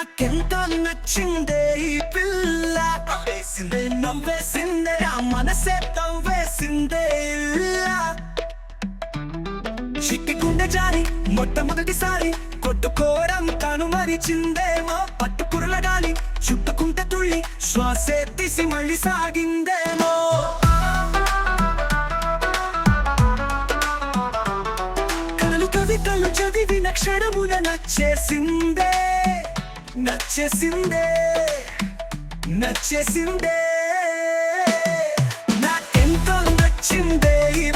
నాకెంతో నచ్చిందే ఈ పిల్ల వేసిందే నవ్వేసిందే ఆ మనసే తవ్వేసిందే చిట్టి గుండె జారి మొట్టమొదటిసారి కొట్టుకోవడం తాను మరిచిందేమో పట్టుకురల గాలి చుట్టుకుంటే తుళ్ళి శ్వాసే తీసి మళ్ళీ సాగిందేమో కలలు కవితలు చదివిన క్షణమున నచ్చేసిందే నచ్చేసిందే నచ్చేసిందే నాకెంతో నచ్చిందే ఈ